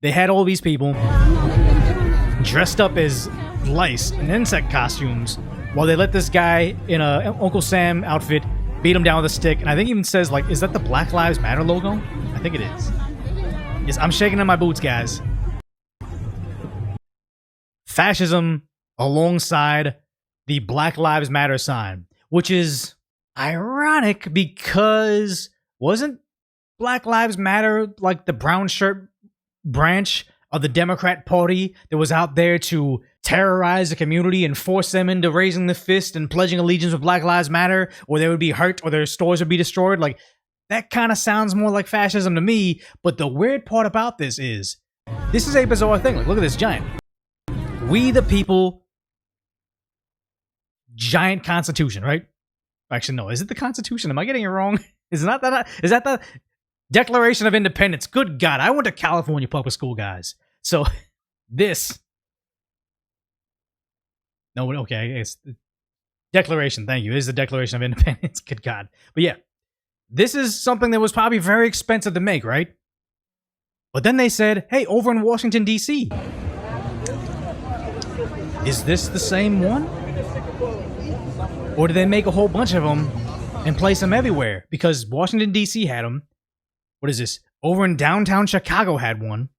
they had all these people dressed up as lice in insect costumes while they let this guy in a Uncle Sam outfit beat him down with a stick. And I think it even says, like, is that the Black Lives Matter logo? I think it is. Yes, I'm shaking in my boots, guys. Fascism alongside the Black Lives Matter sign, which is ironic because wasn't Black Lives Matter like the brown shirt branch of the Democrat Party that was out there to terrorize the community and force them into raising the fist and pledging allegiance with Black Lives Matter, or they would be hurt or their stores would be destroyed? Like, that kind of sounds more like fascism to me. But the weird part about this is a bizarre thing. Like, look at this giant. We the people, giant constitution, right? Actually, no. Is it the Constitution? Am I getting it wrong? Is that the Declaration of Independence? Good God, I went to California public school, guys. So this, no, okay, it's the Declaration. Thank you. It is the Declaration of Independence. Good God, but yeah, this is something that was probably very expensive to make, right? But then they said, hey, over in Washington D.C., is this the same one? Or did they make a whole bunch of them and place them everywhere? Because Washington, D.C. had them. What is this? Over in downtown Chicago had one.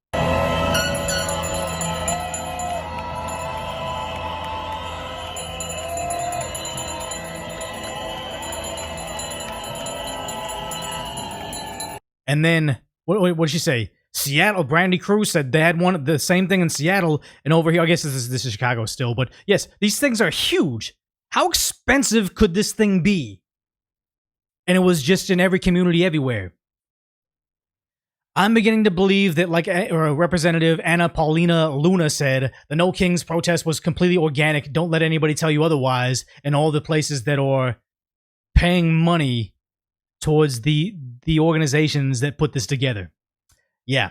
And then, what did she say? Seattle, Brandy Cruz said they had one, the same thing in Seattle. And over here, I guess this is Chicago still. But yes, these things are huge. How expensive could this thing be? And it was just in every community everywhere. I'm beginning to believe that, like Representative Anna Paulina Luna said, the No Kings protest was completely organic. Don't let anybody tell you otherwise. And all the places that are paying money towards the organizations that put this together. Yeah.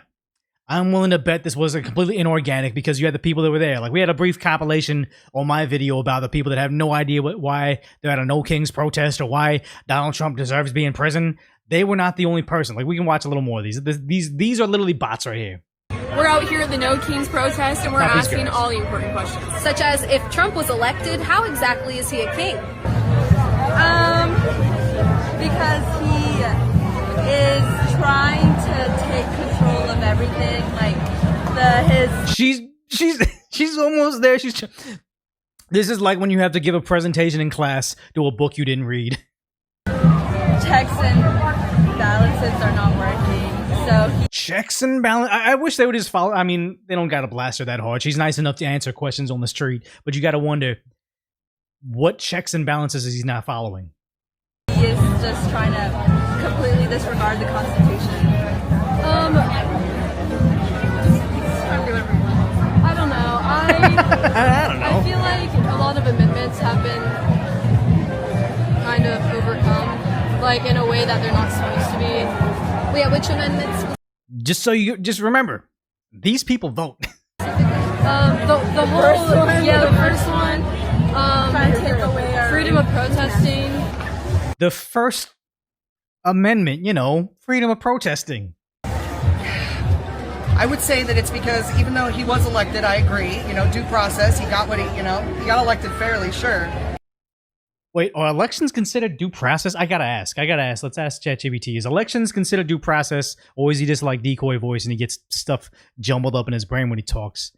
I'm willing to bet this was a completely inorganic because you had the people that were there. Like, we had a brief compilation on my video about the people that have no idea why they're at a No Kings protest or why Donald Trump deserves to be in prison. They were not the only person. Like, we can watch a little more of these. These are literally bots right here. We're out here at the No Kings protest, and we're asking all the important questions. Such as, if Trump was elected, how exactly is he a king? Because he is trying to take control of everything, like She's almost there. This is like when you have to give a presentation in class to a book you didn't read. Checks and balances are not working, so checks and balance. I wish they would just follow. I mean, they don't gotta blast her that hard. She's nice enough to answer questions on the street, but you gotta wonder what checks and balances is he not following. He is just trying to completely disregard the Constitution. I don't know. I don't know. I feel like a lot of amendments have been kind of overcome, like in a way that they're not supposed to be. Wait, which amendments? Just remember, these people vote. The first one. Trying to take away our Freedom of protesting. The First Amendment, freedom of protesting. I would say that it's because even though he was elected, I agree, due process, he got what he got elected fairly, sure. Wait, are elections considered due process? I gotta ask. Let's ask ChatGPT. Is elections considered due process, or is he just like decoy voice and he gets stuff jumbled up in his brain when he talks?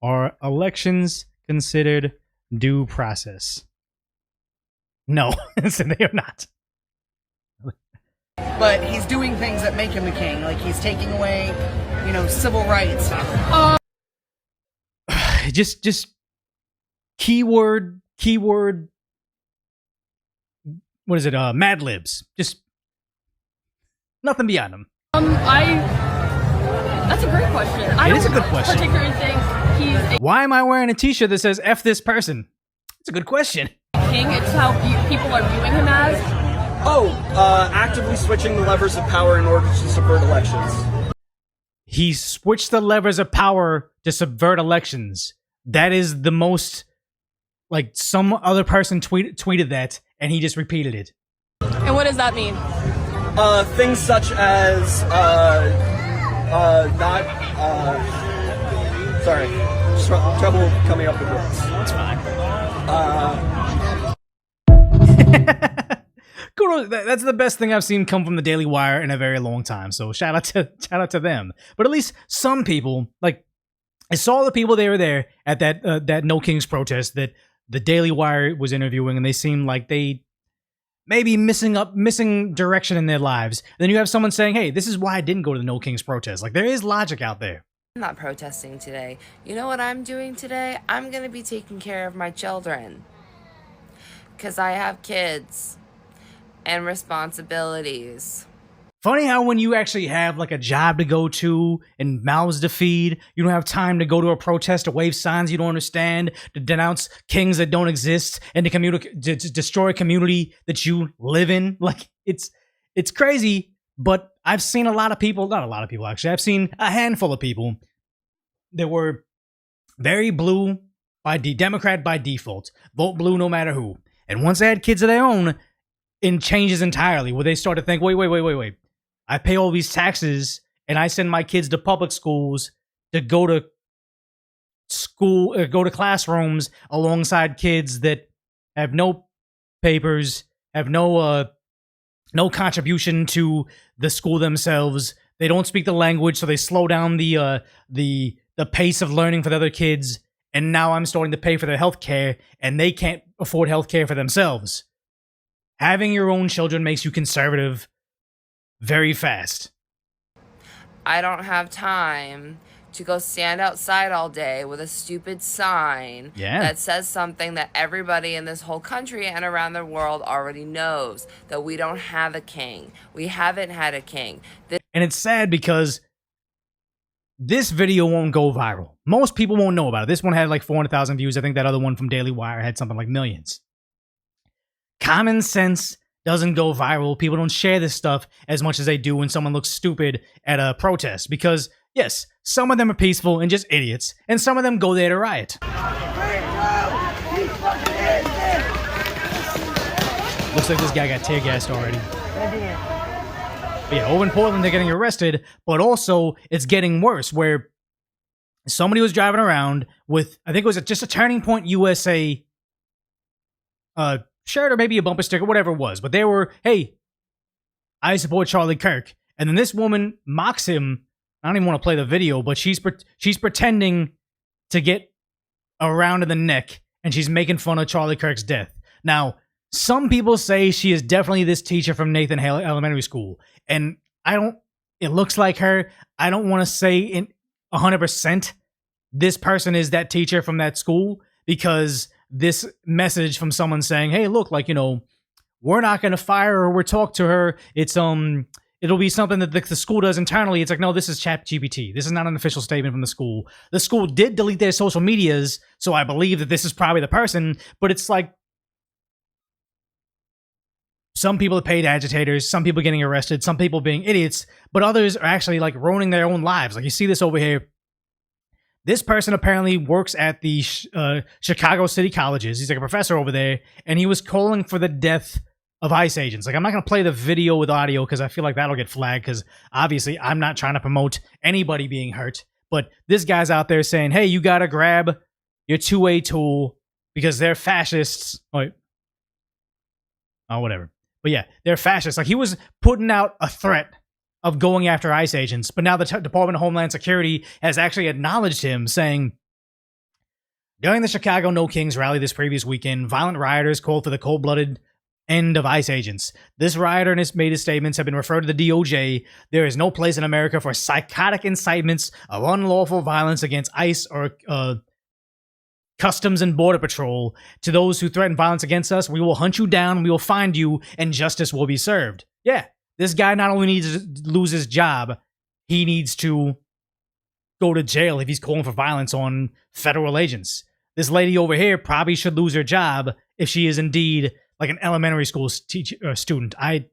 Are elections considered due process? No, so they are not. But he's doing things that make him a king. Like, he's taking away, civil rights. Just keyword. What is it? Mad Libs. Just nothing beyond them. That's a great question. It is a good question. Particularly think he's a Why am I wearing a t-shirt that says F this person? It's a good question. king. It's how people are viewing him as. Actively switching the levers of power in order to subvert elections. He switched the levers of power to subvert elections. That is the most, like, some other person tweeted that, and he just repeated it. And what does that mean? Things such as not Sorry, trouble coming up with words. It's fine. Kudos, that's the best thing I've seen come from the Daily Wire in a very long time. So shout out to them. But at least some people, like I saw the people they were there at that No Kings protest that the Daily Wire was interviewing, and they seemed like they maybe missing direction in their lives. Then you have someone saying, "Hey, this is why I didn't go to the No Kings protest." Like there is logic out there. I'm not protesting today. You know what I'm doing today? I'm going to be taking care of my children. Because I have kids and responsibilities. Funny how when you actually have like a job to go to and mouths to feed, you don't have time to go to a protest to wave signs you don't understand, to denounce kings that don't exist, and to destroy a community that you live in. Like it's crazy. But I've seen a lot of people, not a lot of people actually, I've seen a handful of people that were very blue Democrat by default, vote blue no matter who. And once they had kids of their own, it changes entirely, where they start to think, wait. I pay all these taxes and I send my kids to public schools to go to classrooms alongside kids that have no papers, have no contribution to the school themselves. They don't speak the language, so they slow down the pace of learning for the other kids. And now I'm starting to pay for their health care, and they can't afford health care for themselves. Having your own children makes you conservative very fast. I don't have time to go stand outside all day with a stupid sign that says something that everybody in this whole country and around the world already knows, that we don't have a king. We haven't had a king. And it's sad because this video won't go viral. Most people won't know about it. This one had like 400,000 views. I think that other one from Daily Wire had something like millions. Common sense doesn't go viral. People don't share this stuff as much as they do when someone looks stupid at a protest. Because, yes, some of them are peaceful and just idiots, and some of them go there to riot. Looks like this guy got tear gassed already. But yeah, over in Portland, they're getting arrested, but also it's getting worse, where somebody was driving around with, I think it was just a Turning Point USA shirt or maybe a bumper sticker, whatever it was. But they were, hey, I support Charlie Kirk. And then this woman mocks him. I don't even want to play the video, but she's pretending to get around in the neck, and she's making fun of Charlie Kirk's death. Now, some people say she is definitely this teacher from Nathan Hale Elementary School. And it looks like her. I don't want to say in 100% this person is that teacher from that school, because this message from someone saying, hey, look, like, we're not going to fire her or talk to her. It's, it'll be something that the school does internally. It's like, no, this is ChatGPT. This is not an official statement from the school. The school did delete their social medias, so I believe that this is probably the person, but it's like, some people are paid agitators, some people getting arrested, some people being idiots, but others are actually like ruining their own lives. Like you see this over here. This person apparently works at the Chicago City Colleges. He's like a professor over there, and he was calling for the death of ICE agents. Like, I'm not going to play the video with audio because I feel like that'll get flagged, because obviously I'm not trying to promote anybody being hurt. But this guy's out there saying, hey, you got to grab your two-way tool because they're fascists. Oh, whatever. But yeah, they're fascists. Like, he was putting out a threat of going after ICE agents, but now the Department of Homeland Security has actually acknowledged him, saying, during the Chicago No Kings rally this previous weekend, violent rioters called for the cold-blooded end of ICE agents. This rioter and his made his statements have been referred to the DOJ. There is no place in America for psychotic incitements of unlawful violence against ICE or Customs and Border Patrol. To those who threaten violence against us, we will hunt you down, we will find you, and justice will be served. Yeah, this guy not only needs to lose his job, he needs to go to jail if he's calling for violence on federal agents. This lady over here probably should lose her job if she is indeed like an elementary school student. I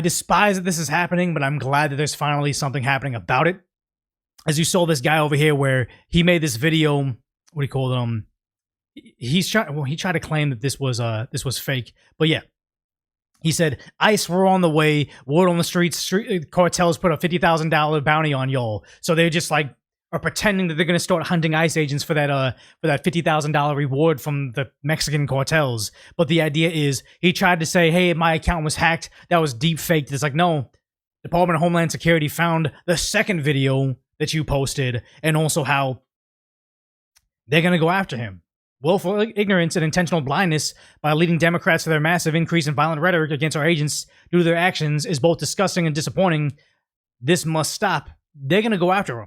despise that this is happening, but I'm glad that there's finally something happening about it. As you saw this guy over here where he made this video, what do you call it? He tried to claim that this was fake. But yeah, He said, ICE were on the way, word on the streets, cartels put a $50,000 bounty on y'all. So they're just like, are pretending that they're going to start hunting ICE agents for that $50,000 reward from the Mexican cartels. But the idea is, he tried to say, hey, my account was hacked, that was deep faked. It's like, no, Department of Homeland Security found the second video that you posted, and also how they're going to go after him. Willful ignorance and intentional blindness by leading Democrats to their massive increase in violent rhetoric against our agents due to their actions is both disgusting and disappointing. This must stop. They're going to go after him.